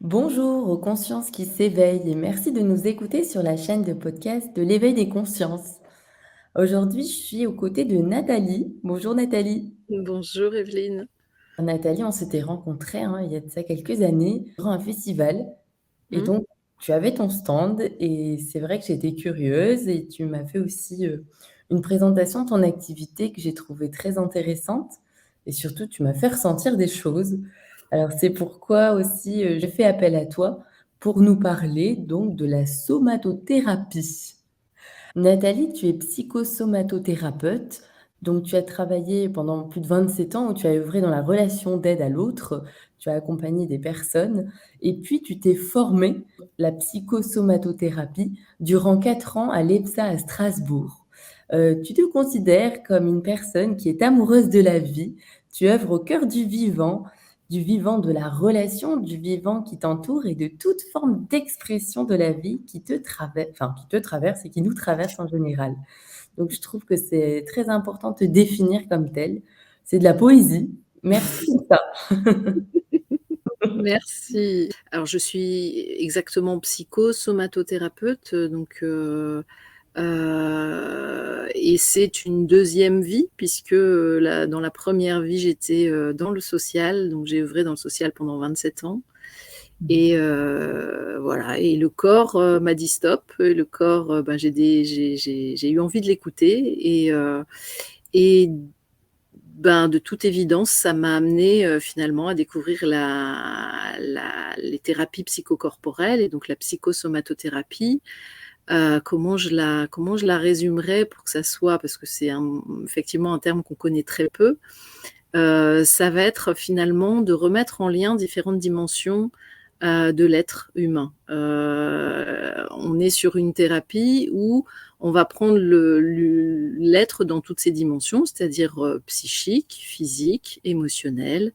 Bonjour aux consciences qui s'éveillent et merci de nous écouter sur la chaîne de podcast de l'éveil des consciences. Aujourd'hui, je suis aux côtés de Nathalie. Bonjour Nathalie. Bonjour Evelyne. Nathalie, on s'était rencontrés il y a de ça quelques années durant un festival et Mmh. donc tu avais ton stand et c'est vrai que j'étais curieuse et tu m'as fait aussi une présentation de ton activité que j'ai trouvée très intéressante et surtout tu m'as fait ressentir des choses. Alors c'est pourquoi aussi je fais appel à toi pour nous parler donc de la somatothérapie. Nathalie, tu es psychosomatothérapeute, donc tu as travaillé pendant plus de 27 ans où tu as œuvré dans la relation d'aide à l'autre, tu as accompagné des personnes et puis tu t'es formée la psychosomatothérapie durant 4 ans à l'EPSA à Strasbourg. Tu te considères comme une personne qui est amoureuse de la vie, tu œuvres au cœur du vivant de la relation, du vivant qui t'entoure et de toute forme d'expression de la vie qui te traverse et qui nous traverse en général. Donc je trouve que c'est très important de te définir comme tel. C'est de la poésie. Merci pour ça. Merci. Alors je suis exactement psychosomatothérapeute, et c'est une deuxième vie puisque, dans la première vie, j'étais, dans le social, donc j'ai œuvré dans le social pendant 27 ans et voilà et le corps, m'a dit stop et le corps, j'ai eu envie de l'écouter et de toute évidence, ça m'a amenée, finalement à découvrir les thérapies psychocorporelles et donc la psychosomatothérapie. Comment je la résumerais pour que ça soit parce que c'est effectivement un terme qu'on connaît très peu. Ça va être finalement de remettre en lien différentes dimensions, de l'être humain. On est sur une thérapie où on va prendre l'être dans toutes ses dimensions, c'est-à-dire, psychique, physique, émotionnel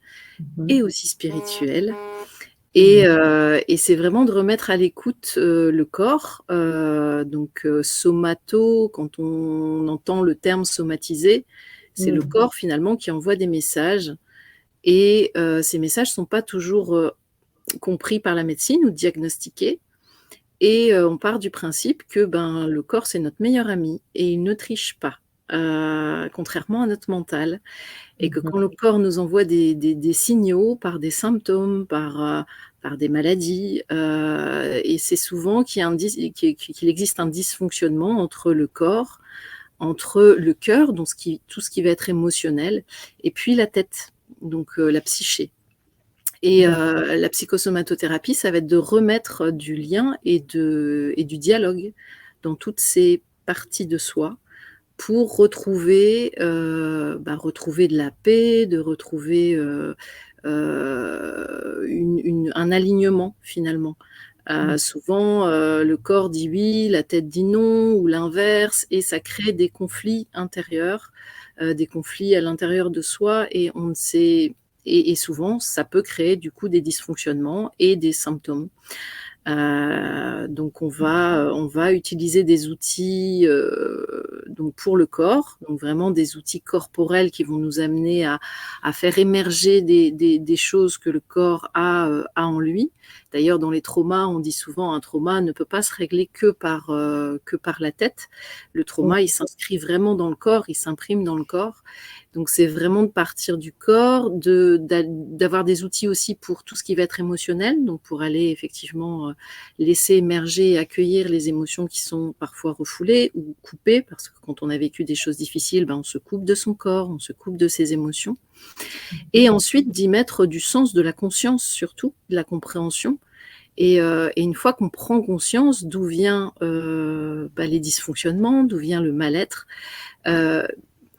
et Mmh. aussi spirituel Mmh. et c'est vraiment de remettre à l'écoute, le corps, somato, quand on entend le terme somatiser, c'est le Mmh. corps finalement qui envoie des messages et ces messages sont pas toujours, compris par la médecine ou diagnostiqués et on part du principe que, le corps, c'est notre meilleur ami et il ne triche pas, contrairement à notre mental et que Mmh. quand le corps nous envoie des signaux par des symptômes, par des maladies, et c'est souvent qu'il existe un dysfonctionnement entre le corps, entre le cœur, donc tout ce qui va être émotionnel et puis la tête, donc la psyché. Et D'accord. la psychosomatothérapie, ça va être de remettre du lien et du dialogue dans toutes ces parties de soi pour retrouver de la paix, de retrouver, un alignement finalement. Mmh. Souvent, le corps dit oui, la tête dit non ou l'inverse et ça crée des conflits intérieurs, des conflits à l'intérieur de soi et on ne sait et souvent ça peut créer du coup des dysfonctionnements et des symptômes. Donc on va utiliser des outils, donc pour le corps, donc vraiment des outils corporels qui vont nous amener à faire émerger des choses que le corps a en lui. D'ailleurs, dans les traumas, on dit souvent un trauma ne peut pas se régler que par la tête. Le trauma, il s'inscrit vraiment dans le corps, il s'imprime dans le corps. Donc c'est vraiment de partir du corps, d'avoir des outils aussi pour tout ce qui va être émotionnel, donc pour aller effectivement, laisser émerger et accueillir les émotions qui sont parfois refoulées ou coupées, parce que quand on a vécu des choses difficiles, on se coupe de son corps, on se coupe de ses émotions. Et ensuite d'y mettre du sens, de la conscience surtout, de la compréhension. Et une fois qu'on prend conscience d'où vient les dysfonctionnements, d'où vient le mal-être, euh,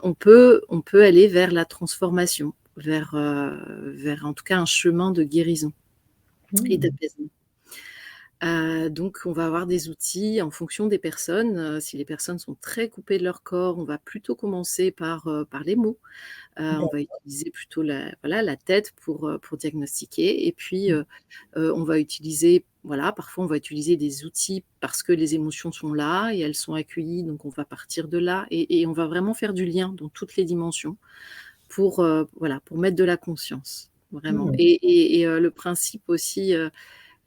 on peut aller vers la transformation, vers en tout cas un chemin de guérison et Mmh. d'apaisement. Donc on va avoir des outils en fonction des personnes. Si les personnes sont très coupées de leur corps, on va plutôt commencer par les mots. On va utiliser plutôt la tête pour diagnostiquer et puis, on va utiliser parfois on va utiliser des outils parce que les émotions sont là et elles sont accueillies, donc on va partir de là et on va vraiment faire du lien dans toutes les dimensions pour mettre de la conscience, vraiment Mmh. et le principe aussi,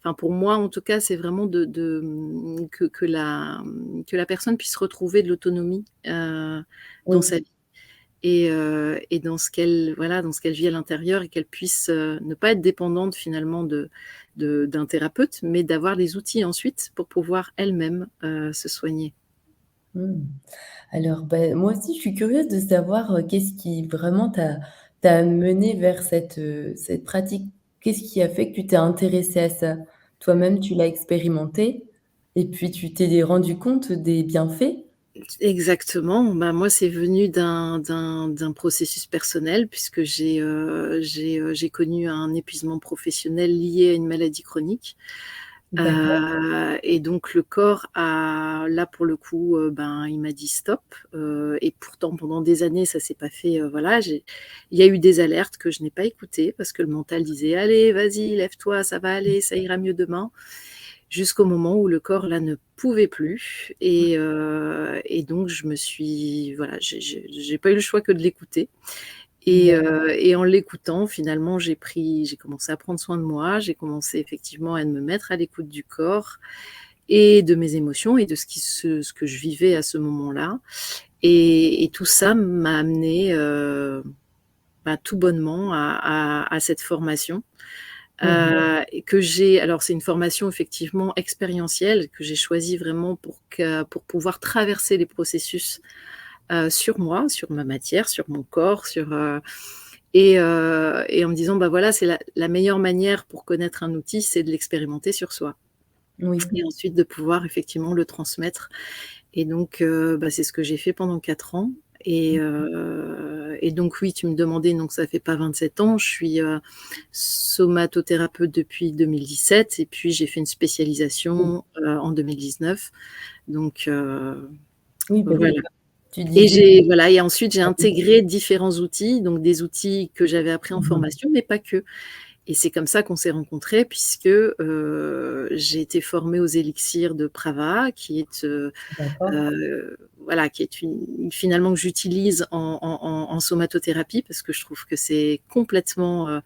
enfin pour moi en tout cas, c'est vraiment que la personne puisse retrouver de l'autonomie dans Oui. sa vie et dans ce qu'elle vit à l'intérieur et qu'elle puisse ne pas être dépendante finalement d'un thérapeute, mais d'avoir les outils ensuite pour pouvoir elle-même se soigner. Mmh. Alors, moi aussi, je suis curieuse de savoir, qu'est-ce qui vraiment t'a mené vers cette pratique? Qu'est-ce qui a fait que tu t'es intéressée à ça? Toi-même, tu l'as expérimenté et puis tu t'es rendu compte des bienfaits? Exactement. Bah, moi, c'est venu d'un processus personnel puisque j'ai connu un épuisement professionnel lié à une maladie chronique. D'accord. Et donc le corps a là, pour le coup, ben, il m'a dit: «Stop», et pourtant pendant des années ça s'est pas fait, voilà, il y a eu des alertes que je n'ai pas écoutées parce que le mental disait: «Allez, vas-y, lève-toi, ça va aller, ça ira mieux demain». Jusqu'au moment où le corps là ne pouvait plus et donc je me suis voilà, j'ai pas eu le choix que de l'écouter et en l'écoutant finalement j'ai commencé à prendre soin de moi, j'ai commencé effectivement à me mettre à l'écoute du corps et de mes émotions et de ce que je vivais à ce moment-là et tout ça m'a amené bah, tout bonnement à cette formation. Mmh. Et que j'ai alors c'est une formation effectivement expérientielle que j'ai choisie vraiment pour pouvoir traverser les processus, sur moi, sur ma matière, sur mon corps, et en me disant: «Bah, voilà, c'est la meilleure manière pour connaître un outil, c'est de l'expérimenter sur soi» Oui. et ensuite de pouvoir effectivement le transmettre et donc bah, c'est ce que j'ai fait pendant 4 ans et donc oui, tu me demandais, donc ça fait pas 27 ans. Je suis, somatothérapeute depuis 2017 et puis j'ai fait une Oui. spécialisation, en 2019 donc Oui, bah, oui, voilà tu et disais j'ai voilà et ensuite j'ai intégré différents outils, donc des outils que j'avais appris en mmh mh. formation, mais pas que. Et c'est comme ça qu'on s'est rencontrés puisque, j'ai été formée aux élixirs de Prava qui est, D'accord. voilà, qui est une finalement que j'utilise en somatothérapie parce que je trouve que c'est complètement,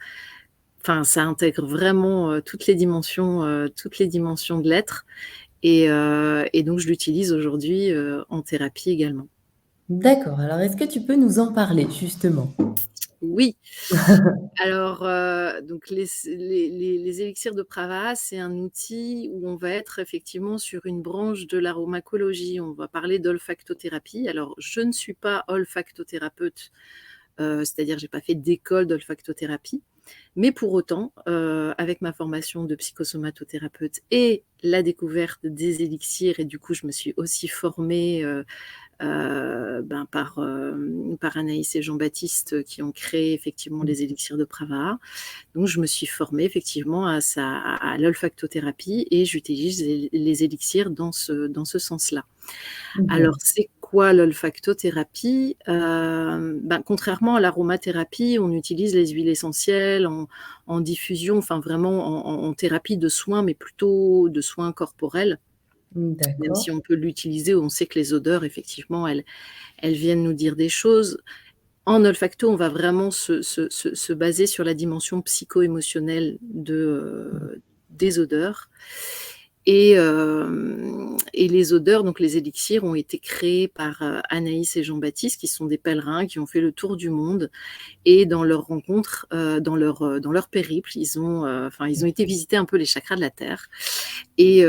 enfin ça intègre vraiment, toutes les dimensions de l'être et donc je l'utilise aujourd'hui, en thérapie également. D'accord, alors est-ce que tu peux nous en parler justement? Oui. Alors, donc les élixirs de Prava, c'est un outil où on va être effectivement sur une branche de l'aromacologie. On va parler d'olfactothérapie. Alors, je ne suis pas olfactothérapeute, c'est-à-dire j'ai pas fait d'école d'olfactothérapie, mais pour autant, avec ma formation de psychosomatothérapeute et la découverte des élixirs et du coup, je me suis aussi formée, ben, par Anaïs et Jean-Baptiste qui ont créé effectivement Mmh. les élixirs de Prava. Donc je me suis formée effectivement à l'olfactothérapie et j'utilise les élixirs dans ce sens-là. Alors Mmh. c'est quoi l'olfactothérapie? Ben, contrairement à l'aromathérapie, on utilise les huiles essentielles en diffusion, enfin vraiment en thérapie de soins, mais plutôt de soins corporels, Mmh, même d'accord. si on peut l'utiliser, on sait que les odeurs effectivement elles viennent nous dire des choses. En olfacto, on va vraiment se baser sur la dimension psycho-émotionnelle Mmh. des odeurs et les odeurs, donc les élixirs ont été créés par, Anaïs et Jean-Baptiste qui sont des pèlerins qui ont fait le tour du monde et dans leur rencontre, dans leur périple, ils ont été visiter un peu les chakras de la terre et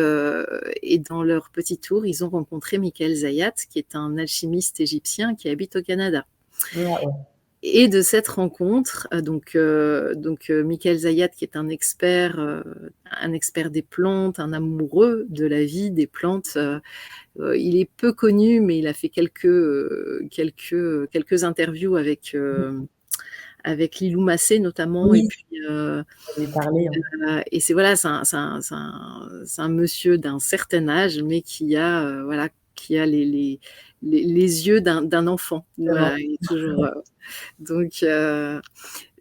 dans leur petit tour, ils ont rencontré Michael Zayat qui est un alchimiste égyptien qui habite au Canada. Ah ouais. Et de cette rencontre, Michael Zayat qui est un expert des plantes, un amoureux de la vie, des plantes, il est peu connu, mais il a fait quelques interviews avec Lilou Massé notamment et Oui, puis, tu avais parlé, hein. et c'est voilà, c'est un monsieur d'un certain âge, mais voilà, qui a les yeux d'un enfant. Vraiment. Voilà, il est toujours, donc heu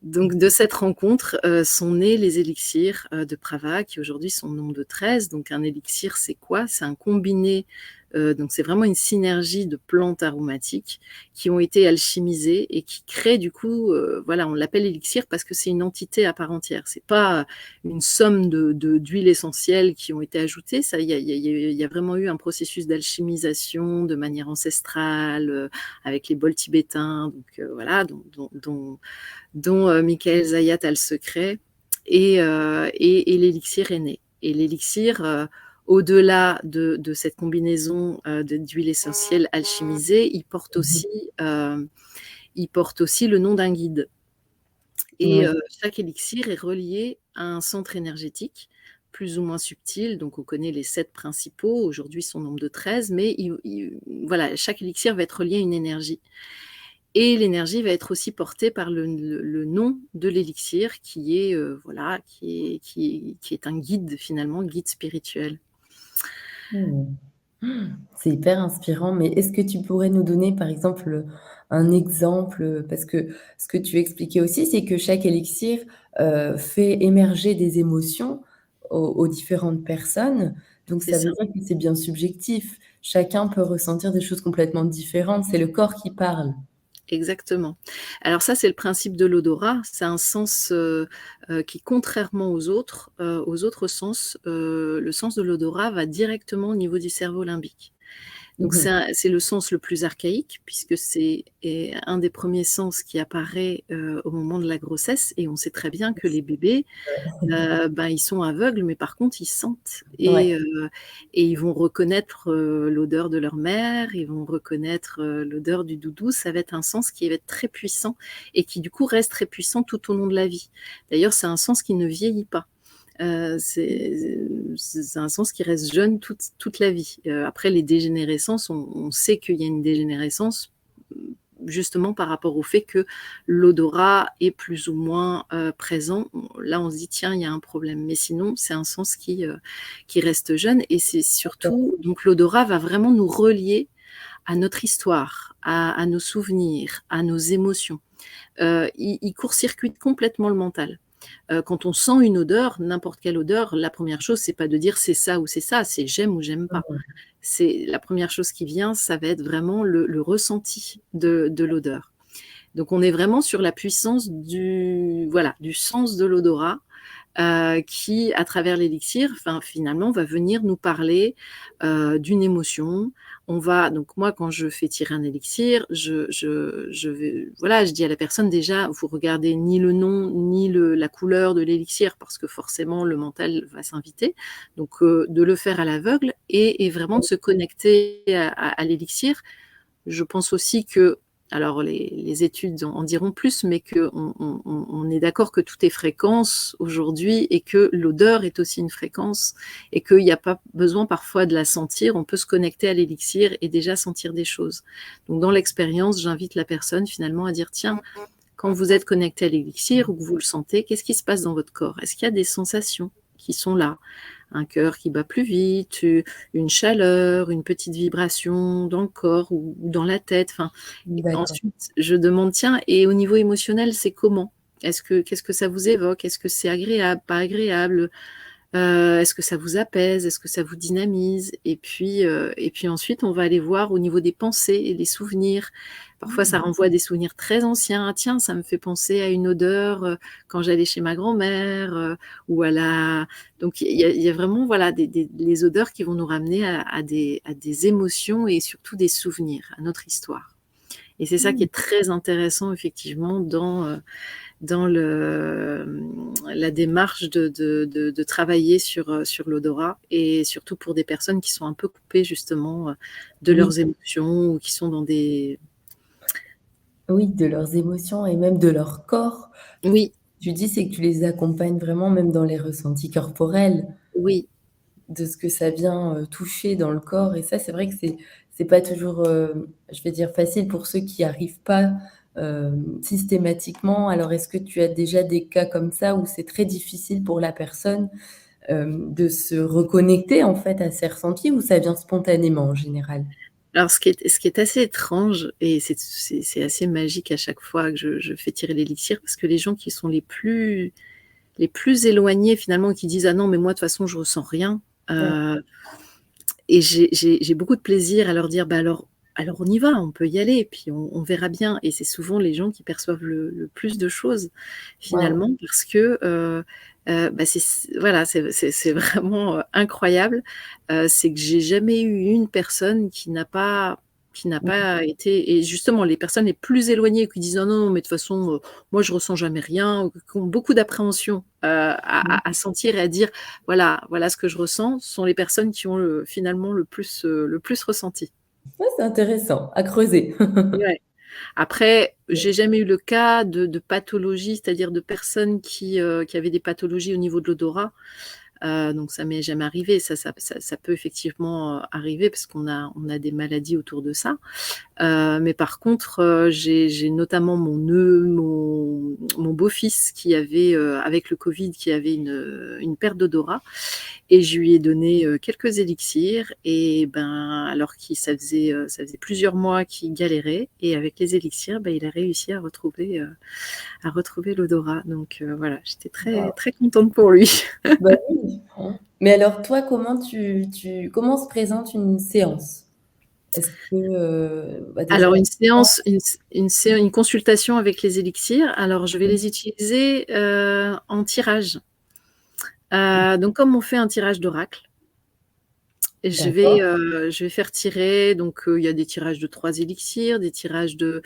donc de cette rencontre, sont nés les élixirs, de Prava qui aujourd'hui sont au nombre de 13. Donc un élixir, c'est quoi? C'est un combiné Donc c'est vraiment une synergie de plantes aromatiques qui ont été alchimisées et qui créent du coup, voilà, on l'appelle élixir parce que c'est une entité à part entière. C'est pas une somme d'huiles essentielles qui ont été ajoutées. Ça, il y a vraiment eu un processus d'alchimisation de manière ancestrale avec les bols tibétains, donc voilà, dont Michael Zayat a le secret, et l'élixir est né. Et l'élixir, au-delà de cette combinaison d'huile essentielle alchimisée, il porte aussi le nom d'un guide. Et Oui. chaque élixir est relié à un centre énergétique, plus ou moins subtil. Donc on connaît les 7 principaux, aujourd'hui son nombre de 13, mais voilà, chaque élixir va être relié à une énergie. Et l'énergie va être aussi portée par le nom de l'élixir qui est, voilà, qui est un guide finalement, guide spirituel. Mmh. C'est hyper inspirant, mais est-ce que tu pourrais nous donner, par exemple, un exemple? Parce que ce que tu expliquais aussi, c'est que chaque élixir, fait émerger des émotions aux différentes personnes. Donc C'est ça ça. veut dire que c'est bien subjectif. Chacun peut ressentir des choses complètement différentes. C'est le corps qui parle. Exactement. Alors ça, c'est le principe de l'odorat. C'est un sens qui, contrairement aux autres sens, le sens de l'odorat va directement au niveau du cerveau limbique. Donc Mmh. c'est le sens le plus archaïque puisque c'est un des premiers sens qui apparaît au moment de la grossesse et on sait très bien que les bébés, ben, ils sont aveugles, mais par contre, ils sentent Ouais, et ils vont reconnaître, l'odeur de leur mère, ils vont reconnaître, l'odeur du doudou. Ça va être un sens qui va être très puissant et qui, du coup, reste très puissant tout au long de la vie. D'ailleurs, c'est un sens qui ne vieillit pas. C'est un sens qui reste jeune toute la vie. Après les dégénérescences, on sait qu'il y a une dégénérescence, justement par rapport au fait que l'odorat est plus ou moins présent. Là, on se dit tiens, il y a un problème. Mais sinon, c'est un sens qui reste jeune et c'est d'accord. surtout donc l'odorat va vraiment nous relier à notre histoire, à nos souvenirs, à nos émotions. Il court-circuite complètement le mental. Quand on sent une odeur, n'importe quelle odeur, la première chose, c'est pas de dire c'est ça ou c'est j'aime ou j'aime pas. Mmh. C'est la première chose qui vient, ça va être vraiment le ressenti de l'odeur. Donc on est vraiment sur la puissance voilà, du sens de l'odorat qui, à travers l'élixir, enfin, finalement, va venir nous parler d'une émotion. On va donc moi, quand je fais tirer un élixir, je vais, voilà, je dis à la personne déjà, vous regardez ni le nom ni la couleur de l'élixir parce que forcément le mental va s'inviter. Donc de le faire à l'aveugle et vraiment de se connecter à l'élixir. Je pense aussi que, alors les études en diront plus, mais qu'on est d'accord que tout est fréquence aujourd'hui et que l'odeur est aussi une fréquence et qu'il n'y a pas besoin parfois de la sentir, on peut se connecter à l'élixir et déjà sentir des choses. Donc dans l'expérience, j'invite la personne finalement à dire tiens, quand vous êtes connecté à l'élixir ou que vous le sentez, qu'est-ce qui se passe dans votre corps? Est-ce qu'il y a des sensations qui sont là? Un cœur qui bat plus vite, une chaleur, une petite vibration dans le corps ou dans la tête. Enfin, D'accord. ensuite, je demande, tiens, et au niveau émotionnel, c'est comment? Qu'est-ce que ça vous évoque? Est-ce que c'est agréable, pas agréable? Est-ce que ça vous apaise? Est-ce que ça vous dynamise? Et puis ensuite, on va aller voir au niveau des pensées et des souvenirs. Parfois, ça Mmh. renvoie à des souvenirs très anciens. Ah, tiens, ça me fait penser à une odeur quand j'allais chez ma grand-mère ou à la. Donc, il y a vraiment voilà les odeurs qui vont nous ramener à des émotions et surtout des souvenirs, à notre histoire. Et c'est ça qui Mmh. est très intéressant effectivement dans la démarche de travailler sur l'odorat et surtout pour des personnes qui sont un peu coupées justement de Oui, leurs émotions ou qui sont dans des... oui, de leurs émotions et même de leur corps. Oui, Tu dis, c'est que tu les accompagnes vraiment même dans les ressentis corporels, oui, de ce que ça vient, toucher dans le corps et ça, c'est vrai que c'est pas toujours, je vais dire facile pour ceux qui arrivent pas, systématiquement. Alors est-ce que tu as déjà des cas comme ça où c'est très difficile pour la personne, de se reconnecter en fait à ses ressentis ou ça vient spontanément en général? alors ce qui est assez étrange et c'est assez magique à chaque fois que je fais tirer l'élixir parce que les gens qui sont les plus éloignés finalement qui disent ah non mais moi de toute façon je ressens rien, Ouais. euh, et j'ai beaucoup de plaisir à leur dire: «Bah, alors on y va, on peut y aller, puis on verra bien», et c'est souvent les gens qui perçoivent le plus de choses Waouh! finalement parce que, bah, voilà, c'est vraiment, incroyable. C'est que j'ai jamais eu une personne qui n'a pas été, et justement les personnes les plus éloignées qui disent: «Non, non, mais de toute façon, moi je ressens jamais rien», ou qui ont beaucoup d'appréhension, Mmh. à sentir et à dire: «Voilà ce que je ressens», ce sont les personnes qui ont finalement le plus ressenti. Ouais, c'est intéressant à creuser. Ouais. Après, j'ai jamais eu le cas de pathologie, c'est-à-dire de personnes qui avaient des pathologies au niveau de l'odorat. Donc ça m'est jamais arrivé. Ça peut effectivement, arriver parce qu'on a des maladies autour de ça. Mais par contre, j'ai notamment mon beau-fils qui avait, avec le covid, qui avait une perte d'odorat, et je lui ai donné, quelques élixirs, et ben, alors ça faisait plusieurs mois qu'il galérait, et avec les élixirs, bah, il a réussi à retrouver l'odorat. Donc voilà, j'étais très, Waouh! très contente pour lui. Bah oui, hein. Mais alors toi, comment se présente une séance? Est-ce que, bah, déjà Alors une consultation avec les élixirs, alors je vais les utiliser, en tirage. Donc comme on fait un tirage d'oracle, d'accord, je vais faire tirer, donc il y a des tirages de 3 élixirs, des tirages de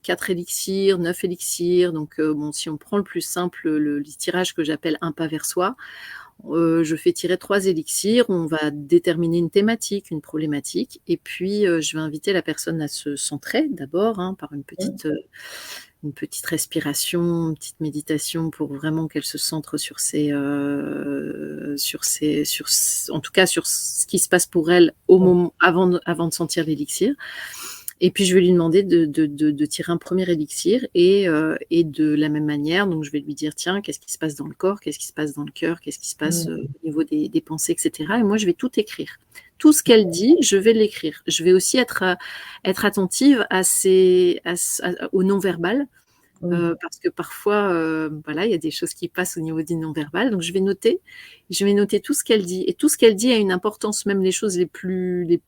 4 élixirs, 9 élixirs, donc bon, si on prend le plus simple, le tirage que j'appelle un pas vers soi, je fais tirer 3 élixirs, on va déterminer une thématique, une problématique, et puis, je vais inviter la personne à se centrer d'abord, hein, par mmh, une petite respiration, une petite méditation pour vraiment qu'elle se centre en tout cas sur ce qui se passe pour elle au ouais, moment avant de sentir l'élixir. Et puis je vais lui demander de tirer un premier élixir, et de la même manière, donc je vais lui dire: «Tiens, qu'est-ce qui se passe dans le corps? Qu'est-ce qui se passe dans le cœur? Qu'est-ce qui se passe, mmh, au niveau des pensées?» et cetera, et moi je vais tout écrire. Tout ce qu'elle dit, je vais l'écrire. Je vais aussi être attentive au non-verbal. oui, Parce que parfois, voilà, il y a des choses qui passent au niveau du non-verbal, donc je vais noter tout ce qu'elle dit, et tout ce qu'elle dit a une importance, même les choses les plus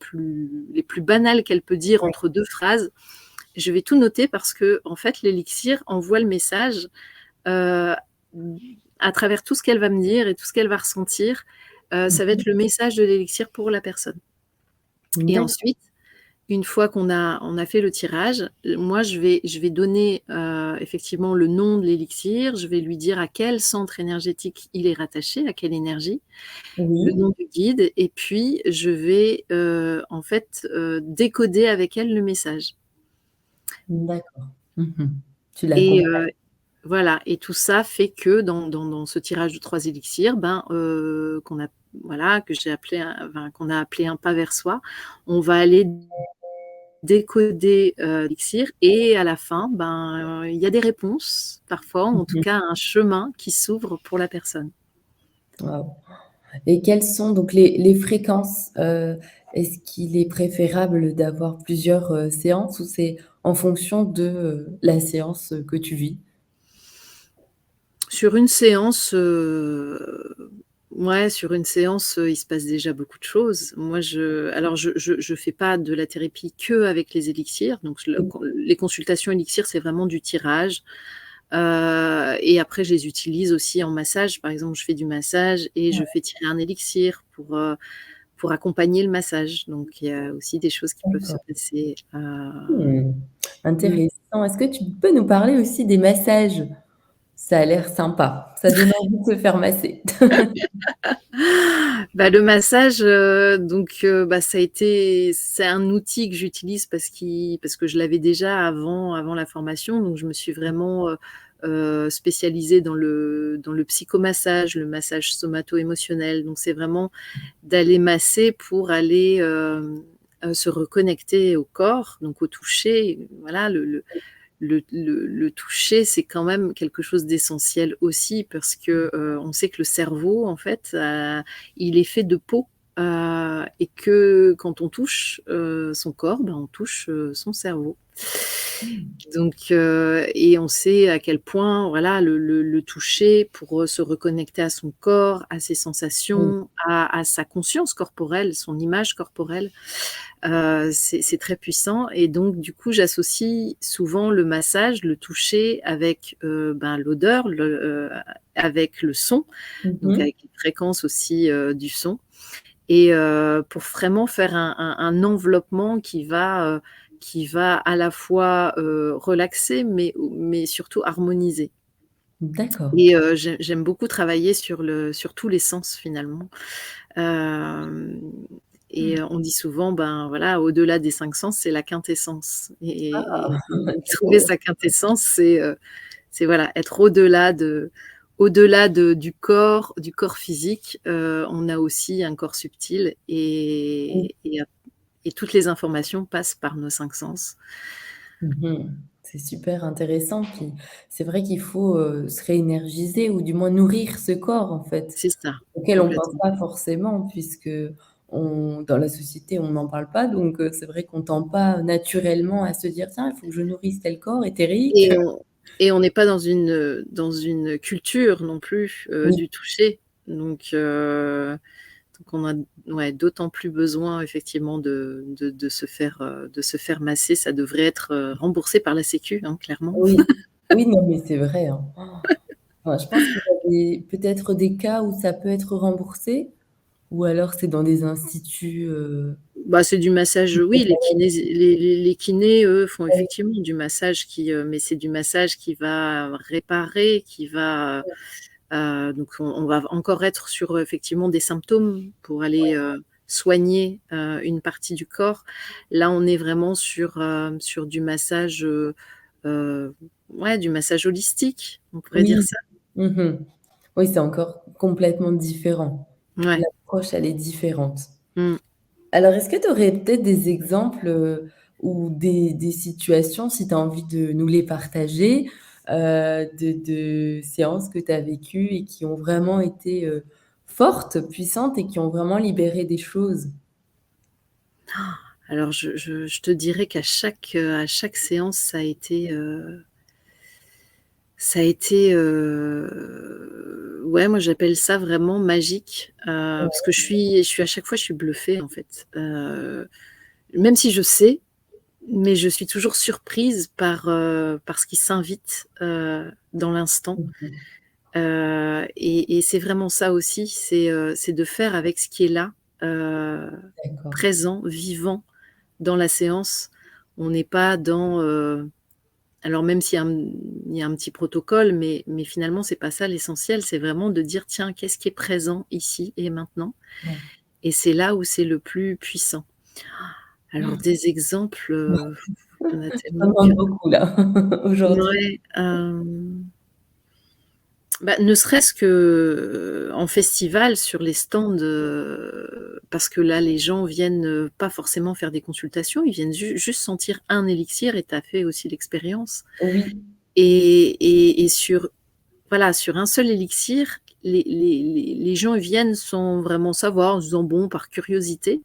banales qu'elle peut dire ouais, entre 2 phrases. Je vais tout noter parce qu'en fait, l'élixir envoie le message, heu, à travers tout ce qu'elle va me dire et tout ce qu'elle va ressentir, ça va mmh être le message de l'élixir pour la personne, mh, et d'accord, ensuite, une fois qu'on a fait le tirage, moi je vais donner, effectivement le nom de l'élixir, je vais lui dire à quel centre énergétique il est rattaché, à quelle énergie, le oui, nom du guide, et puis je vais, en fait, décoder avec elle le message, d'accord. Mmh. Tu et l'accompagnes. voilà, et tout ça fait que dans ce tirage de 3 élixirs, ben, qu'on a voilà, que j'ai appelé un enfin, qu'on a appelé un pas vers soi, on va aller décoder, l'élixir, et à la fin, ben, il y a des réponses, parfois, ou en tout Mmh. cas un chemin qui s'ouvre pour la personne. Waouh. Et quelles sont donc les fréquences? Est-ce qu'il est préférable d'avoir plusieurs, séances ou c'est en fonction de, la séance, que tu vis? Sur une séance, ouais, sur une séance, il se passe déjà beaucoup de choses. Moi, je fais pas de la thérapie qu'avec les élixirs, donc Mmh. les consultations élixirs, c'est vraiment du tirage, et après je les utilise aussi en massage. Par exemple, je fais du massage et je fais tirer un élixir pour accompagner le massage. Donc il y a aussi des choses qui peuvent se D'accord. passer, Mmh. mmh. Intéressant. Est-ce que tu peux nous parler aussi des massages? Ça a l'air sympa. Ça donne envie de se faire masser. Bah, le massage, donc bah, c'est un outil que j'utilise parce que je l'avais déjà avant la formation, donc je me suis vraiment, spécialisée dans le psychomassage, le massage somato-émotionnel. Donc c'est vraiment d'aller masser pour aller, se reconnecter au corps, donc au toucher. Voilà, le toucher, c'est quand même quelque chose d'essentiel aussi parce que, on sait que le cerveau, en fait, il est fait de peau, et que quand on touche, son corps, ben, on touche, son cerveau. Mmh. Donc et on sait à quel point, voilà, le toucher pour, se reconnecter à son corps, à ses Oui. sensations, à sa conscience corporelle, son image corporelle, c'est très puissant et donc du coup, j'associe souvent le massage, le toucher avec, ben, l'odeur, avec le son, Mmh donc mh. avec les fréquences aussi, du son et pour vraiment faire un enveloppement qui va à la fois, relaxer mais surtout harmoniser D'accord. et j'aime beaucoup travailler sur tous les sens finalement. Hem et on dit souvent, ben, voilà, au-delà des 5 sens, c'est la quintessence et trouver sa quintessence, c'est voilà, être au-delà du corps physique, on a aussi un corps subtil Oui. et toutes les informations passent par nos 5 sens. Mmh mh. C'est super intéressant, puis c'est vrai qu'il faut, se réénergiser ou du moins nourrir ce corps, en fait, C'est ça, auquel on pense complètement. pas forcément puisqu'on dans la société, on n'en parle pas donc c'est vrai qu'on tend pas naturellement à se dire: «Tiens, il faut que je nourrisse tel corps éthérique». Et on et on n'est pas dans une culture non plus, Oui, du toucher, donc on a ouais, d'autant plus besoin effectivement de se faire masser. Ça devrait être, remboursé par la sécu, hein, clairement. oui, oui, non, mais c'est vrai, hein. Enfin, je pense qu'il y a peut-être des cas où ça peut être remboursé ou alors c'est dans des instituts, Bah, c'est du massage, oui, les kinés, eux, font oui, effectivement du massage mais c'est du massage qui va réparer, qui va, donc on va encore être sur, effectivement des symptômes pour aller, soigner, une partie du corps. Là, on est vraiment sur du massage, heu, ouais, du massage holistique, on pourrait dire oui. ça. Mmh mh. Oui, c'est encore complètement différent. Ouais. L'approche, elle est différente. Mmh. Alors, est-ce que tu aurais peut-être des exemples, ou des situations, si tu as envie de nous les partager, de séances que tu as vécues et qui ont vraiment été, fortes, puissantes et qui ont vraiment libéré des choses? Alors je te dirais à chaque séance, ça a été, ouais, moi j'appelle ça vraiment magique, parce que je suis à chaque fois, je suis bluffée en fait, même si je sais, mais je suis toujours surprise par ce qui s'invite, dans l'instant, Mmh mh. et c'est vraiment ça aussi, c'est de faire avec ce qui est là, heu, D'accord. présent, vivant dans la séance. On n'est pas dans, alors même s'il y a un petit protocole, mais finalement c'est pas ça l'essentiel, c'est vraiment de dire: «Tiens, qu'est-ce qui est présent ici et maintenant?» Ouais. et c'est là où c'est le plus puissant. Alors des exemples, il y en a Ça tellement que demande beaucoup là, aujourd'hui. ouais, bah, ne serait-ce que, en festival sur les stands, parce que là les gens viennent, pas forcément faire des consultations, ils viennent juste sentir un élixir et tu as fait aussi l'expérience Oui. et sur voilà, sur un seul élixir, les gens viennent sans vraiment savoir, en se disant: «Bon», par curiosité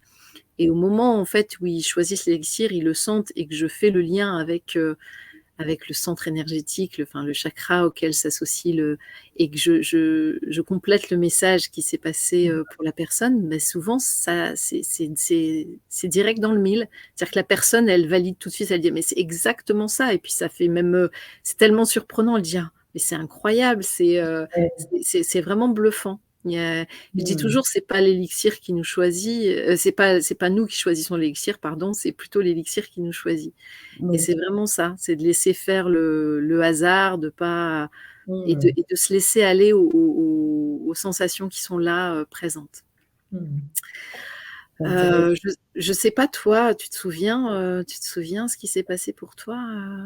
et au moment, en fait, où ils choisissent l'élixir, ils le sentent et que je fais le lien avec le centre énergétique, le chakra auquel s'associe le et que je complète le message qui s'est passé, pour la personne, bah, souvent ça c'est direct dans le mille. C'est-à-dire que la personne, elle valide tout de suite, elle dit: «Mais c'est exactement ça» et puis ça fait même, c'est tellement surprenant, elle dit: «Ah, mais c'est incroyable, Ouais. c'est vraiment bluffant». Je dis Mmh. toujours: «C'est pas l'élixir qui nous choisit, c'est pas nous qui choisissons l'élixir, pardon, c'est plutôt l'élixir qui nous choisit». Et Oui. c'est vraiment ça, c'est de laisser faire le hasard, de pas Mmh. et de se laisser aller aux sensations qui sont là, présentes. Mmh. C'est intéressant. Je sais pas toi, tu te souviens ce qui s'est passé pour toi,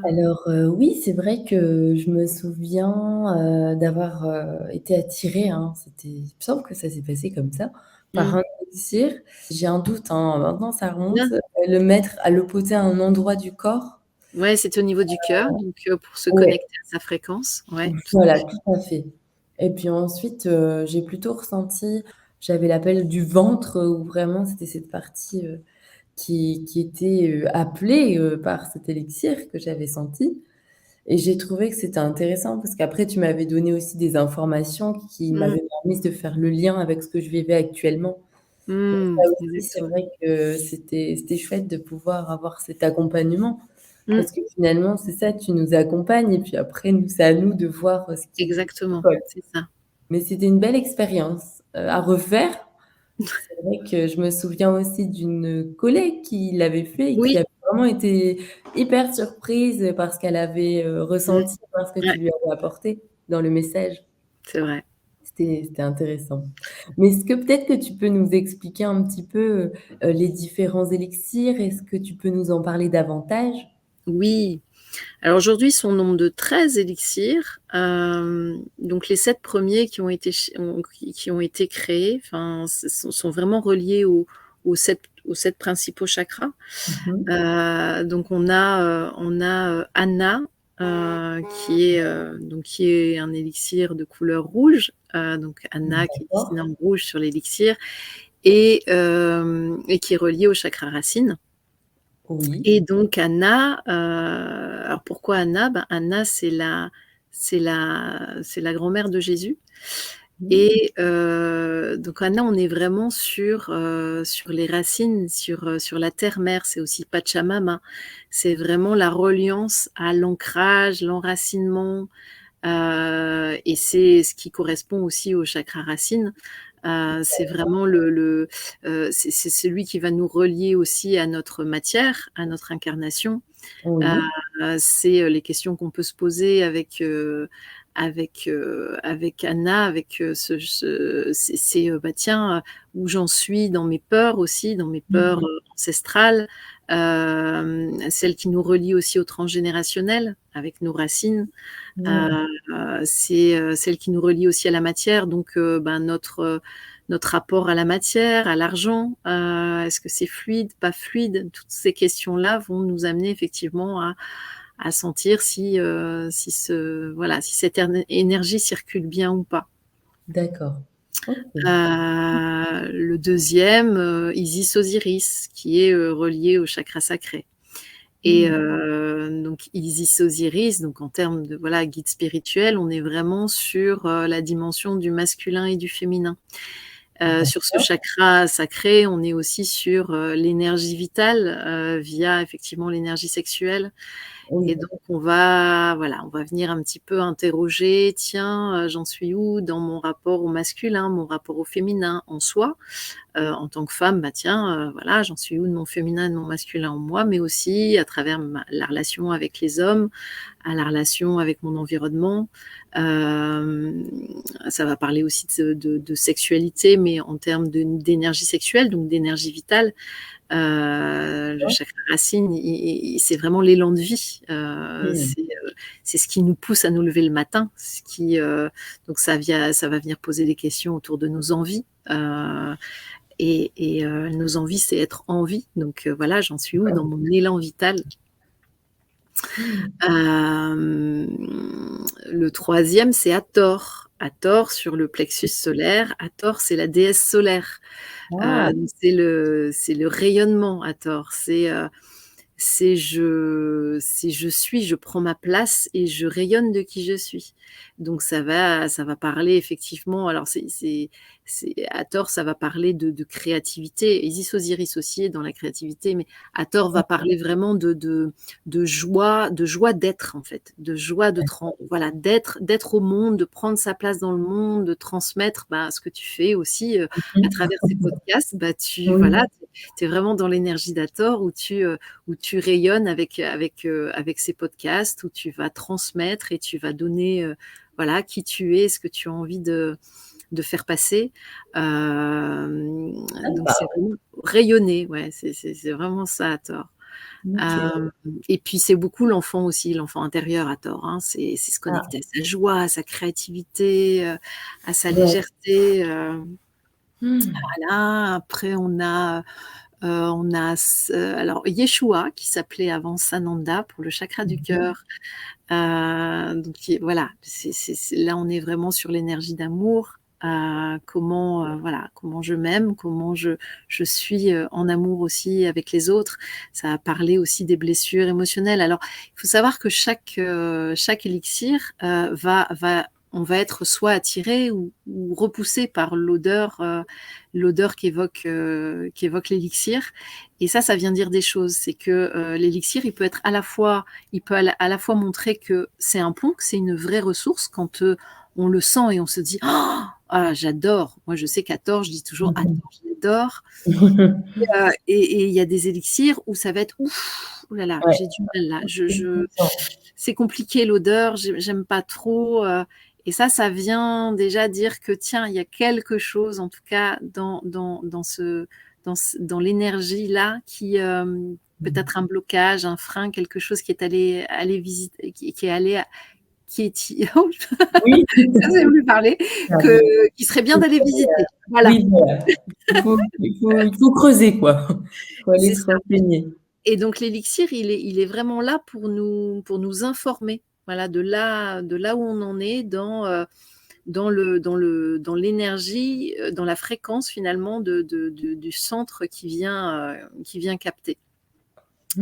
Alors, oui, c'est vrai que je me souviens, d'avoir, été attirée, hein, il me semble que ça s'est passé comme ça, par Mmh. un élixir. J'ai un doute, hein, maintenant ça remonte, Bien. le mettre à l'opposé à un endroit du corps. Ouais, c'était au niveau du cœur, donc pour se Ouais, connecter à sa fréquence. Ouais, tout à voilà, fait. tout à fait et puis ensuite, j'ai plutôt ressenti j'avais l'appel du ventre, où vraiment c'était cette partie, qui était, appelé, par cet élixir que j'avais senti et j'ai trouvé que c'était intéressant parce qu'après tu m'avais donné aussi des informations qui Mmh. m'avaient permis de faire le lien avec ce que je vivais actuellement. Donc ça aussi, c'est Exactement. vrai que c'était chouette de pouvoir avoir cet accompagnement Mmh. parce que finalement, c'est ça, tu nous accompagnes et puis après nous, c'est à nous de voir, ce qui Exactement, colle. c'est ça. Mais c'était une belle expérience, à refaire. C'est vrai que je me souviens aussi d'une collègue qui l'avait fait et qui Oui. avait vraiment été hyper surprise par ce qu'elle avait, Mmh. ressenti, par ce que Ouais, tu lui avais apporté dans le message. c'est vrai. C'était intéressant. Mais est-ce que peut-être que tu peux nous expliquer un petit peu, les différents élixirs? Est-ce que tu peux nous en parler davantage? Oui. Alors aujourd'hui, ils sont au nombre de 13 élixirs. Donc les 7 premiers qui ont été qui ont été créés, enfin, sont vraiment reliés aux 7 principaux chakras. Mmh mh. Donc on a Anna, qui est un élixir de couleur rouge. Donc Anna qui est D'accord. dessinée en rouge sur l'élixir et qui est relié au chakra racine. Oui. Et donc Anna, alors pourquoi Anna? Ben, Anna, c'est la grand-mère de Jésus Mmh. et donc Anna, on est vraiment sur les racines, sur la terre-mère. C'est aussi Pachamama. C'est vraiment la reliance à l'ancrage, l'enracinement, et c'est ce qui correspond aussi au chakra racine. C'est vraiment c'est celui qui va nous relier aussi à notre matière, à notre incarnation. Oui. C'est, les questions qu'on peut se poser avec Anna, avec, bah, tiens, où j'en suis dans mes peurs aussi, dans mes Mmh peurs, mh. ancestrales, celles qui nous relient aussi au transgénérationnel, avec nos racines. Mmh. Heu, c'est, celle qui nous relie aussi à la matière, donc ben, notre rapport à la matière, à l'argent, est-ce que c'est fluide, pas fluide? Toutes ces questions-là vont nous amener effectivement à sentir si cette énergie circule bien ou pas. D'accord. OK. Le deuxième, Isis-Osiris, qui est, relié au chakra sacré. Et Mmh. donc Isis-Osiris, donc en termes de, voilà, guide spirituel, on est vraiment sur, la dimension du masculin et du féminin. Sur ce D'accord. chakra sacré, on est aussi sur, l'énergie vitale, via effectivement l'énergie sexuelle. Et Oui. donc on va venir un petit peu interroger: «Tiens, j'en suis où dans mon rapport au masculin, mon rapport au féminin en soi?» En tant que femme, bah, tiens, voilà, j'en suis où de mon féminin et de mon masculin en moi, mais aussi à travers la relation avec les hommes, à la relation avec mon environnement. Hem, Ça va parler aussi de sexualité, mais en termes d'énergie sexuelle, donc d'énergie vitale. Le D'accord. chakra racine, c'est vraiment l'élan de vie. Mmh. C'est ce qui nous pousse à nous lever le matin, donc ça va venir poser des questions autour de nos envies. Nos envies, c'est être en vie, donc voilà, j'en suis où dans D'accord. mon élan vital? Mmh. Le troisième, c'est Hathor. Hathor sur le plexus solaire. Hathor, c'est la déesse solaire. Ah! Donc c'est le rayonnement, Hathor. C'est je suis, je prends ma place et je rayonne de qui je suis. Donc ça va parler effectivement, alors c'est à tort, ça va parler de créativité. Isis Osiris aussi est dans la créativité, mais à tort va parler vraiment de joie d'être en fait, de joie voilà, d'être au monde, de prendre sa place dans le monde, de transmettre, bah, ce que tu fais aussi, à Mmh. travers ces podcasts. Bah, Oui. tu es vraiment dans l'énergie d'Hathor où tu rayonnes avec ces podcasts, où tu vas transmettre et tu vas donner, voilà, qui tu es, ce que tu as envie de faire passer. Donc c'est D'accord. vraiment rayonner, ouais, c'est vraiment ça à tort. OK. Et puis c'est beaucoup l'enfant aussi, l'enfant intérieur à tort, hein. C'est se Ah, connecter à sa joie, à sa créativité, à sa ouais. légèreté, Mmh. voilà. Après on a alors Yeshua qui s'appelait avant Sananda pour le chakra du Mmh mh. cœur. Donc voilà, c'est là on est vraiment sur l'énergie d'amour. voilà, comment je m'aime, comment je suis en amour aussi avec les autres. Ça a parlé aussi des blessures émotionnelles. Alors, il faut savoir que chaque élixir on va être soit attiré ou repoussé par l'odeur qu'évoque l'élixir. Et ça vient dire des choses. C'est que l'élixir, il peut à la fois montrer que c'est un pont, que c'est une vraie ressource quand on le sent et on se dit ah, j'adore. Moi, je sais qu'à tort, je dis toujours attends, j'adore. Et il y a des élixirs où ça va être ouf, oh là là, Ouais, j'ai du mal là. c'est puissant. C'est compliqué l'odeur, j'aime pas trop. Et ça vient déjà dire que tiens, il y a quelque chose, en tout cas, dans l'énergie là, qui peut-être un blocage, un frein, quelque chose qui est allé visiter, qui est allé qui est oh, Oui, ça c'est voulu parler, ça arrive. qui serait bien d'aller visiter. Voilà, Oui, voilà. Il faut creuser, quoi. Il faut aller c'est se ça. renseigner. Et donc l'élixir, il est vraiment là pour nous informer, voilà, de là où on en est dans l'énergie, dans la fréquence finalement du centre qui vient capter.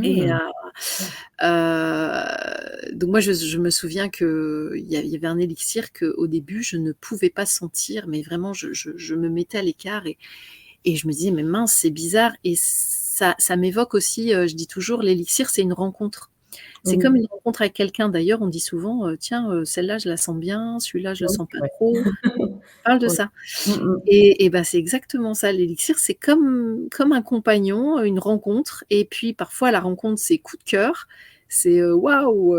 Et Mmh. donc moi je me souviens qu'il y avait un élixir qu'au début je ne pouvais pas sentir, mais vraiment je me mettais à l'écart et je me disais mais mince c'est bizarre et ça m'évoque aussi, je dis toujours l'élixir c'est une rencontre. C'est comme Oui, une rencontre avec quelqu'un. D'ailleurs, on dit souvent, tiens, celle-là, je la sens bien, celui-là, je le oui, sens pas ouais. trop. On parle de Oui. ça. Mmh mh. Et ben, c'est exactement ça. L'élixir, c'est comme un compagnon, une rencontre. Et puis, parfois, la rencontre, c'est coup de cœur. C'est waouh,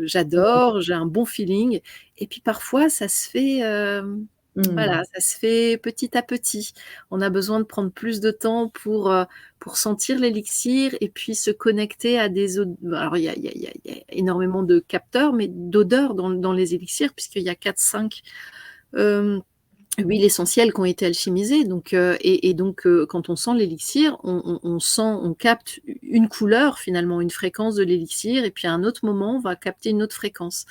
j'adore, j'ai un bon feeling. Et puis, parfois, ça se fait, voilà, Mmh. ça se fait petit à petit. On a besoin de prendre plus de temps pour sentir l'élixir et puis se connecter à des od alors il y a énormément de capteurs, mais d'odeurs dans les élixirs puisqu'il y a 4-5 hem, huiles essentielles qui ont été alchimisées donc donc quand on sent l'élixir, on capte une couleur finalement, une fréquence de l'élixir et puis à un autre moment, on va capter une autre fréquence.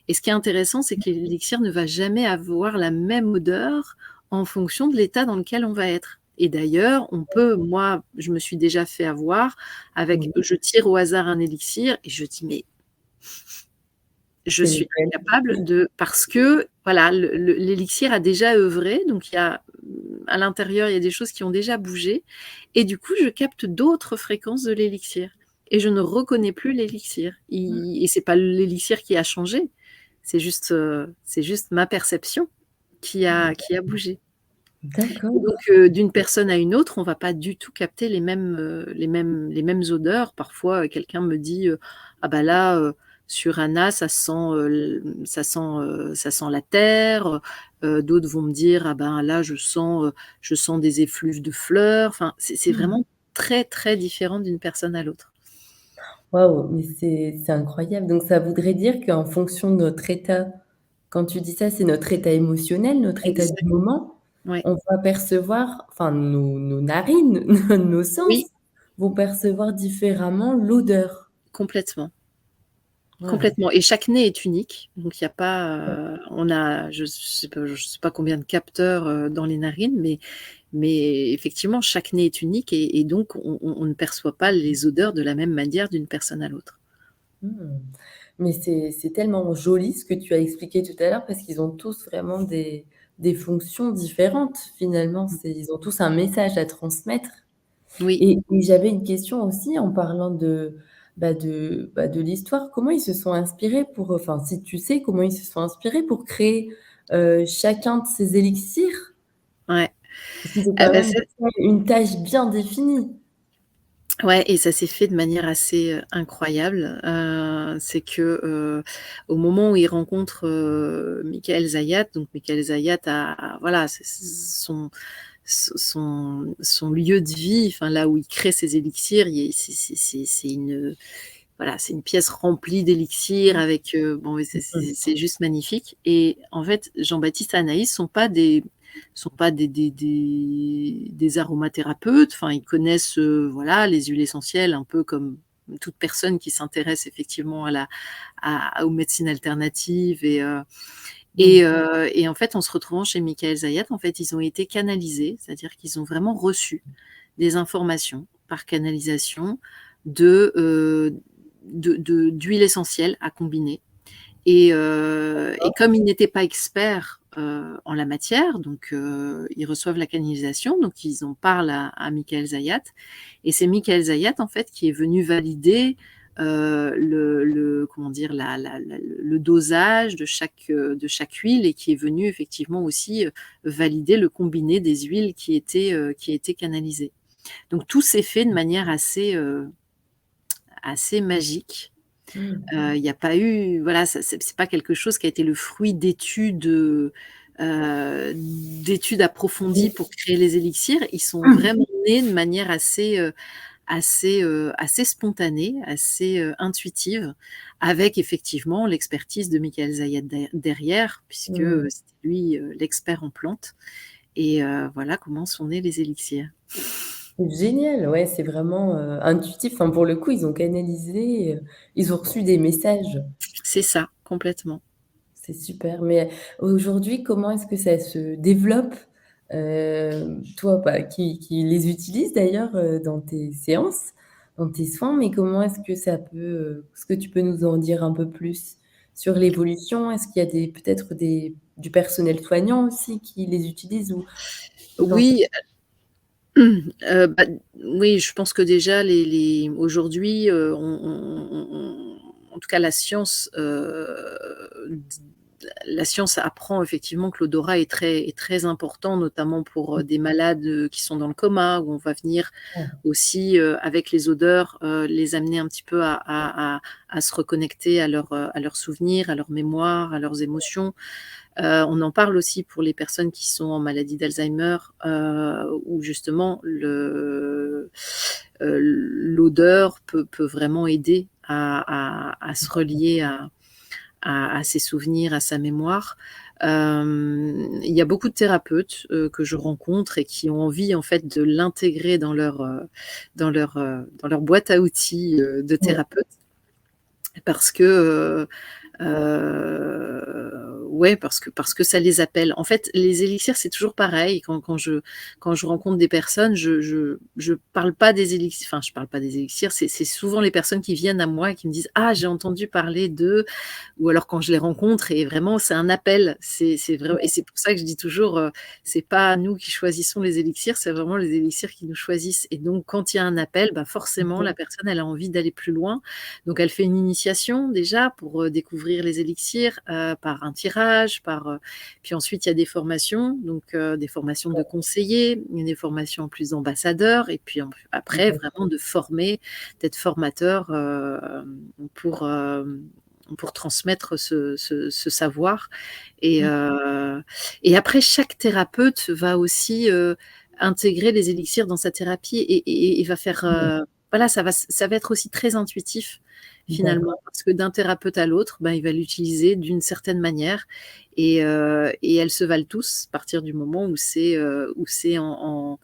Et ce qui est intéressant, c'est que l'élixir ne va jamais avoir la même odeur en fonction de l'état dans lequel on va être. Et d'ailleurs, moi, je me suis déjà fait avoir avec, Oui, je tire au hasard un élixir et je dis, mais je c'est suis lequel? incapable parce que, voilà, l'élixir a déjà œuvré, donc à l'intérieur, il y a des choses qui ont déjà bougé, et du coup, je capte d'autres fréquences de l'élixir. Et je ne reconnais plus l'élixir. Et c'est pas l'élixir qui a changé, c'est juste ma perception qui a bougé. Et D'accord. donc, d'une personne à une autre, on va pas du tout capter les mêmes odeurs. Parfois, quelqu'un me dit, «Ah bah là, sur Anna, ça sent la terre», d'autres vont me dire: «Ah ben là, je sens des effluves de fleurs». Enfin, c'est Mmh. vraiment très, très différent d'une personne à l'autre. Waouh, mais c'est incroyable. Donc ça voudrait dire qu'en fonction de notre état, quand tu dis ça, c'est notre état émotionnel, notre état du Exact, moment, ouais. on va percevoir, enfin nos narines, nos Oui, sens vont percevoir différemment l'odeur. complètement. Waouh. Complètement et chaque nez est unique, donc il y a pas, on a je sais pas combien de capteurs, dans les narines, mais effectivement chaque nez est unique et donc on ne perçoit pas les odeurs de la même manière d'une personne à l'autre. Mmh. Mais c'est tellement joli ce que tu as expliqué tout à l'heure parce qu'ils ont tous vraiment des fonctions différentes finalement. Ils ont tous un message à transmettre. Oui. Et j'avais une question aussi en parlant de l'histoire. Comment ils se sont inspirés pour, enfin, si tu sais comment ils se sont inspirés pour créer, chacun de ces élixirs? Ouais. Parce qu'ils ont Ah quand bah, même fait une tâche bien définie. ouais et ça s'est fait de manière assez, incroyable. C'est que, au moment où il rencontre, Michael Zayat, donc Michael Zayat voilà, c'est son lieu de vie, enfin là où il crée ses élixirs, il c'est une, voilà, c'est une pièce remplie d'élixirs avec, bon, ouais, Mmh. c'est juste magnifique et en fait, Jean-Baptiste et Anaïs sont pas des aromathérapeutes, enfin, ils connaissent, voilà, les huiles essentielles un peu comme toute personne qui s'intéresse effectivement aux médecines alternatives Mmh. Et en fait, en se retrouvant chez Michael Zayat, en fait, ils ont été canalisés, c'est-à-dire qu'ils ont vraiment reçu des informations par canalisation d'huile essentielle à combiner. Et comme ils n'étaient pas experts en la matière, donc ils reçoivent la canalisation, donc ils en parlent à Michael Zayat. Et c'est Michael Zayat, en fait, qui est venu valider comment dire, le dosage de chaque huile, et qui est venu effectivement aussi valider le combiné des huiles qui étaient canalisées. Donc tout s'est fait de manière assez magique. Mmh. Il n'y a pas eu, voilà, c'est pas quelque chose qui a été le fruit d'études approfondies Oui. pour créer les élixirs. Ils sont vraiment nés de manière assez spontanée, assez intuitive, avec effectivement l'expertise de Michael Zayat derrière, puisque Mmh. c'était lui l'expert en plantes. Et voilà comment sont nés les élixirs. C'est génial, ouais, c'est vraiment, intuitif. Enfin, pour le coup, ils ont canalisé, ils ont reçu des messages. C'est ça, complètement. C'est super, mais aujourd'hui, comment est-ce que ça se développe? Toi, bah, qui les utilises d'ailleurs, dans tes séances, dans tes soins, mais comment est-ce que ça peut, est-ce que tu peux nous en dire un peu plus sur l'évolution? Est-ce qu'il y a des peut-être du personnel soignant aussi qui les utilise ou potentiellement? Oui, bah, oui, je pense que déjà aujourd'hui, en tout cas la science apprend effectivement que l'odorat est très important, notamment pour, des malades, qui sont dans le coma, où on va venir aussi, avec les odeurs, les amener un petit peu à se reconnecter à leurs souvenirs, à leur mémoire, à leurs émotions. On en parle aussi pour les personnes qui sont en maladie d'Alzheimer, où justement l'odeur peut vraiment aider à se relier à ses souvenirs, à sa mémoire. Il y a beaucoup de thérapeutes que je rencontre et qui ont envie en fait de l'intégrer dans leur boîte à outils de Ouais. thérapeute, parce que ouais, parce que ça les appelle. En fait, les élixirs, c'est toujours pareil. Quand je rencontre des personnes, je parle pas des élixirs, enfin, je parle pas des élixirs, c'est souvent les personnes qui viennent à moi et qui me disent: «Ah, j'ai entendu parler de», ou alors quand je les rencontre, et vraiment c'est un appel. C'est vrai, et c'est pour ça que je dis toujours, c'est pas nous qui choisissons les élixirs, c'est vraiment les élixirs qui nous choisissent. Et donc quand il y a un appel, bah, forcément la personne, elle a envie d'aller plus loin. Donc elle fait une initiation déjà pour découvrir les élixirs, par un tirage, puis ensuite il y a des formations, donc des formations de conseillers, des formations en plus d'ambassadeurs, et puis après vraiment de former, d'être formateur, pour, pour transmettre ce savoir. Et, après, chaque thérapeute va aussi intégrer les élixirs dans sa thérapie, et va faire, voilà, ça va être aussi très intuitif finalement, D'accord. parce que d'un thérapeute à l'autre, ben, il va l'utiliser d'une certaine manière, et elles se valent tous à partir du moment où c'est en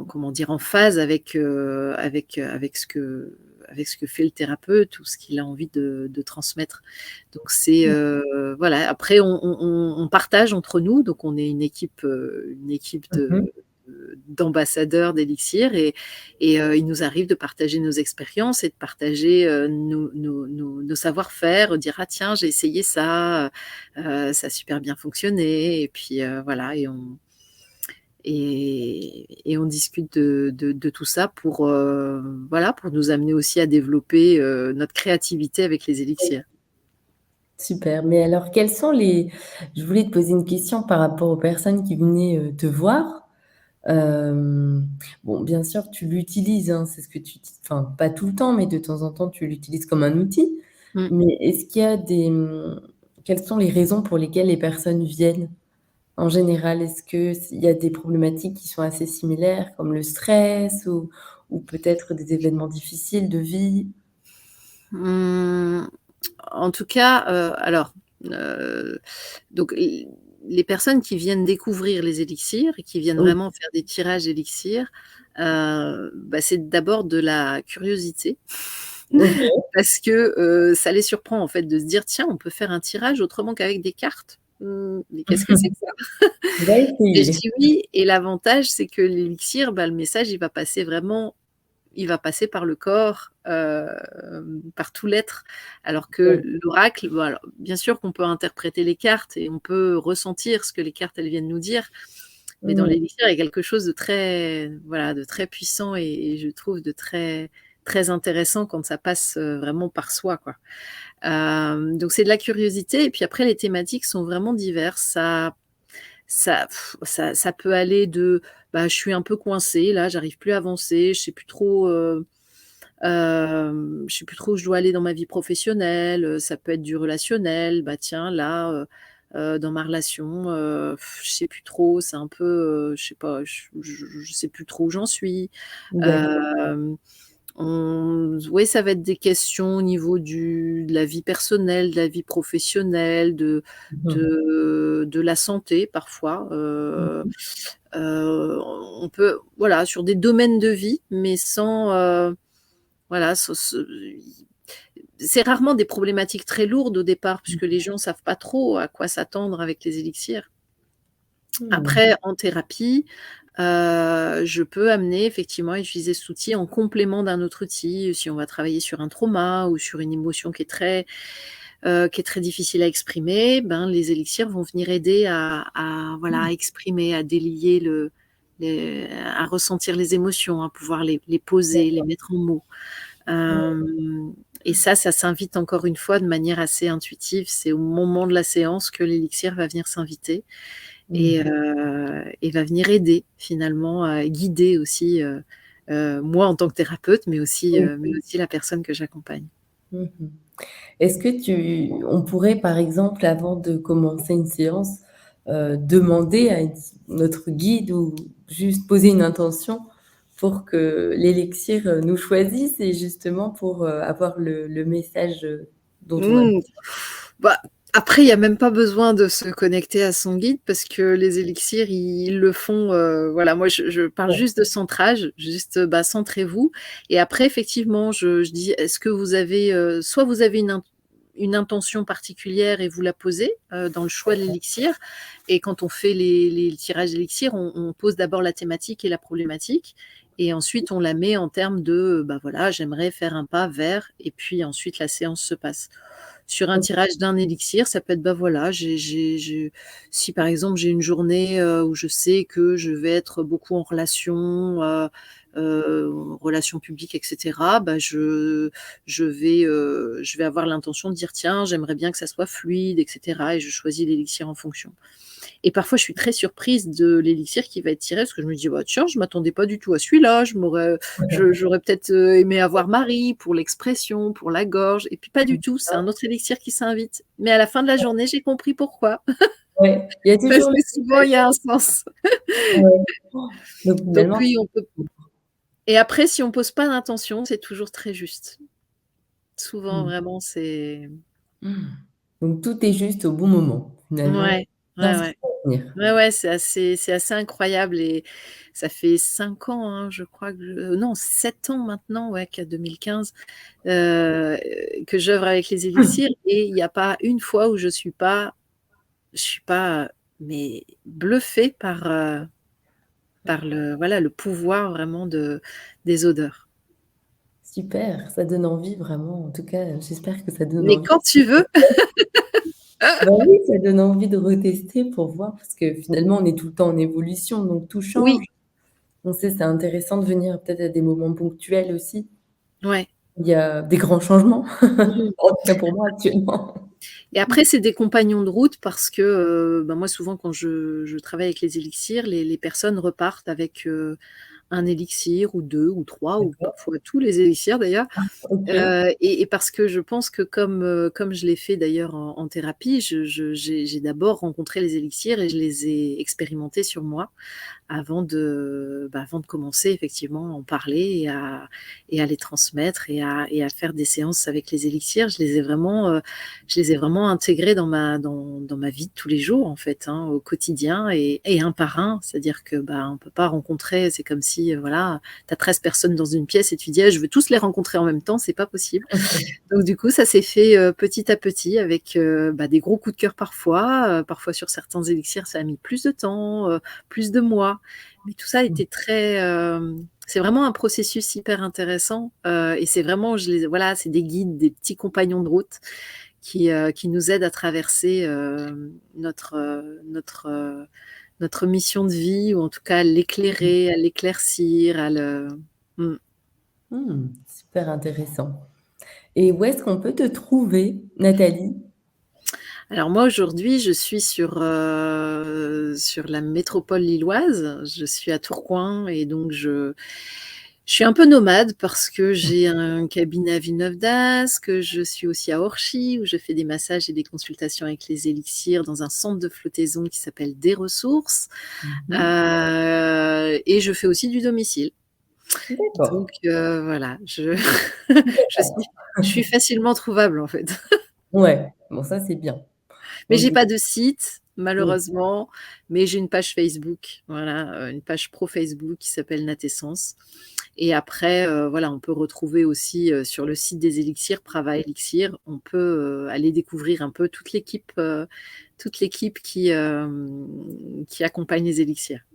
comment dire? En phase avec ce que fait le thérapeute, ou ce qu'il a envie de transmettre. Donc c'est, voilà, après on partage entre nous, donc on est une équipe Mmh. d'ambassadeurs d'Élixir, et il nous arrive de partager nos expériences et de partager, nos savoir-faire, dire: «Ah tiens, j'ai essayé ça, ça a super bien fonctionné», et puis, voilà, et on discute de tout ça pour, voilà, pour nous amener aussi à développer, notre créativité avec les élixirs. Super, mais alors quels sont les je voulais te poser une question par rapport aux personnes qui venaient, te voir. Bon, bien sûr, tu l'utilises, hein, c'est ce que tu dis, enfin, pas tout le temps, mais de temps en temps, tu l'utilises comme un outil. Mmh. Mais est-ce qu'il y a quelles sont les raisons pour lesquelles les personnes viennent? En général, est-ce qu'il y a des problématiques qui sont assez similaires, comme le stress ou peut-être des événements difficiles de vie? Mmh, En tout cas, alors, heu, donc les personnes qui viennent découvrir les élixirs et qui viennent Oui, vraiment faire des tirages d'élixirs, bah, c'est d'abord de la curiosité. OK. Parce que, ça les surprend en fait de se dire: «Tiens, on peut faire un tirage autrement qu'avec des cartes? Mais qu'est-ce que c'est que ça?» On va Et je essayer. dis: «Oui» et l'avantage c'est que l'élixir, bah, le message il va passer par le corps, par tout l'être. Alors que Oui. l'oracle, bon alors bien sûr qu'on peut interpréter les cartes et on peut ressentir ce que les cartes, elles viennent nous dire, mais dans Mmh. l'élixir, il y a quelque chose de très, voilà, de très puissant et je trouve de très très intéressant quand ça passe, vraiment par soi, quoi. Donc c'est de la curiosité et puis après les thématiques sont vraiment diverses. Ça peut aller de, bah, je suis un peu coincée là, j'arrive plus à avancer, je sais plus trop où je dois aller dans ma vie professionnelle, ça peut être du relationnel, bah, tiens là, dans ma relation, je sais plus trop, c'est un peu, je sais pas, je sais plus trop où j'en suis. D'accord. Hem Oui, ça va être des questions au niveau de la vie personnelle, de la vie professionnelle, Mmh. de la santé parfois, Mmh. on peut voilà, sur des domaines de vie, mais sans, voilà, c'est rarement des problématiques très lourdes au départ, puisque les gens savent pas trop à quoi s'attendre avec les élixirs. Mmh. Après, en thérapie, je peux amener effectivement à utiliser cet outil en complément d'un autre outil, si on va travailler sur un trauma ou sur une émotion qui est très difficile à exprimer, ben, les élixirs vont venir aider à voilà, Mmh. à exprimer, à délier à ressentir les émotions, à pouvoir les poser, les mettre en mots. Ouais. Hem et ça s'invite encore une fois de manière assez intuitive. C'est au moment de la séance que l'élixir va venir s'inviter Mmh. et va venir aider finalement, à guider aussi, moi en tant que thérapeute, Oui. mais aussi la personne que j'accompagne. Mmh. Est-ce que on pourrait, par exemple, avant de commencer une séance, demander à notre guide ou juste poser une intention pour que l'élixir, nous choisisse et justement pour, avoir le message, dont on a Mmh. Bah, après il y a même pas besoin de se connecter à son guide parce que les élixirs, ils le font, voilà, moi je parle besoin? juste de centrage, juste, bah, centrez-vous et après effectivement je dis: «Est-ce que vous avez, soit vous avez une intention particulière et vous la posez, dans le choix de l'élixir et quand on fait les tirages d'élixir, on pose d'abord la thématique et la problématique et ensuite on la met en termes de, bah, voilà, j'aimerais faire un pas vers et puis ensuite la séance se passe. Sur un tirage d'un élixir, ça peut être, bah, voilà, si par exemple j'ai une journée, où je sais que je vais être beaucoup en relations publiques et cetera, bah, je vais avoir l'intention de dire: «Tiens, j'aimerais bien que ça soit fluide» et cetera et je choisis l'élixir en fonction. Et parfois, je suis très surprise de l'élixir qui va être tiré parce que je me dis: «Bah, tiens, je m'attendais pas du tout à celui-là, j'aurais peut-être, aimé avoir Marie pour l'expression, pour la gorge» et puis pas du tout, c'est un autre élixir qui s'invite. Mais à la fin de la journée, j'ai compris pourquoi. Ouais, il y a Parce toujours le que souvent, il y a un sens. ouais. Donc Donc finalement, oui, on peut et après si on pose pas d'intention, c'est toujours très juste. Souvent, mmh. vraiment, c'est Mmh. Donc tout est juste au bon moment, finalement, ouais, dans ouais, ce qui ouais. va venir. Ouais, ouais, c'est assez incroyable et ça fait 5 ans, hein, je crois que non 7 ans maintenant, ouais, qu'à 2015, que j'œuvre avec les élixirs et il y a pas une fois où je suis pas, mais bluffée par le voilà, le pouvoir vraiment des odeurs. Super, ça donne envie vraiment, en tout cas, j'espère que ça donne Mais envie. quand tu veux. Bah oui, ça donne envie de retester pour voir parce que finalement, on est tout le temps en évolution, donc tout Oui, change. On sait, c'est intéressant de venir peut-être à des moments ponctuels aussi. ouais. Il y a des grands changements, Mmh. en tout cas pour moi actuellement. Et après, c'est des compagnons de route parce que, bah, moi, souvent, quand je travaille avec les élixirs, les personnes repartent avec, un élixir ou 2 ou 3 ou D'accord, parfois tous les élixirs d'ailleurs. OK. Et parce que je pense que comme je l'ai fait d'ailleurs en thérapie, j'ai d'abord rencontré les élixirs et je les ai expérimentés sur moi avant de commencer effectivement à en parler et à les transmettre et à faire des séances avec les élixirs. Je les ai vraiment intégrés dans ma vie de tous les jours en fait, hein, au quotidien et un par un. C'est-à-dire que, bah, on peut pas rencontrer c'est comme si, si, voilà, tu as 13 personnes dans une pièce et tu dis: «Ah, je veux tous les rencontrer en même temps», c'est pas possible. Donc du coup, ça s'est fait, petit à petit avec, des gros coups de cœur parfois, parfois sur certains élixirs, ça a mis plus de temps, plus de mois. Mais tout ça a été très, c'est vraiment un processus hyper intéressant, et c'est vraiment voilà, c'est des guides, des petits compagnons de route qui nous aident à traverser, notre mission de vie ou en tout cas à l'éclairer, à l'éclaircir, à le mmh. Super intéressant. Et où est-ce qu'on peut te trouver, Nathalie? Alors moi aujourd'hui, je suis sur la métropole lilloise. Je suis à Tourcoing et donc je suis un peu nomade parce que j'ai un cabinet à Villeneuve-d'Ascq, je suis aussi à Orchy où je fais des massages et des consultations avec les élixirs dans un centre de flottaison qui s'appelle Des Ressources, Mmh. et je fais aussi du domicile. D'accord. Donc voilà, je suis facilement trouvable en fait. Ouais, bon ça c'est bien. Mais On j'ai dit pas de site, oui, malheureusement, mais j'ai une page Facebook, voilà, une page pro Facebook qui s'appelle Natessence et après, voilà, on peut retrouver aussi, sur le site des élixirs, Prava Élixir, on peut, aller découvrir un peu toute l'équipe qui accompagne les élixirs.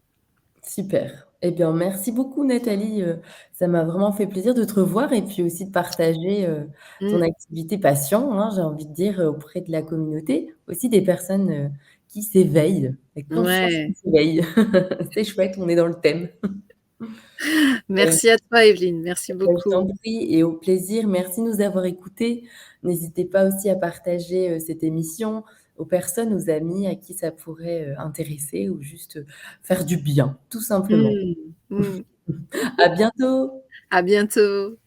super. Eh bien, merci beaucoup Nathalie, ça m'a vraiment fait plaisir de te revoir et puis aussi de partager, ton Mmh, activité passion, hein, j'ai envie de dire, auprès de la communauté, aussi des personnes, qui s'éveillent, avec conscience qui ouais. s'éveillent. C'est chouette, on est dans le thème. Heu, Merci à toi Evelyne, merci Je beaucoup. t'en prie et au plaisir. Merci de nous avoir écoutés. N'hésitez pas aussi à partager, cette émission aux personnes, aux amis à qui ça pourrait, intéresser ou juste, faire du bien, tout simplement. Mmh, mmh. À bientôt. À bientôt.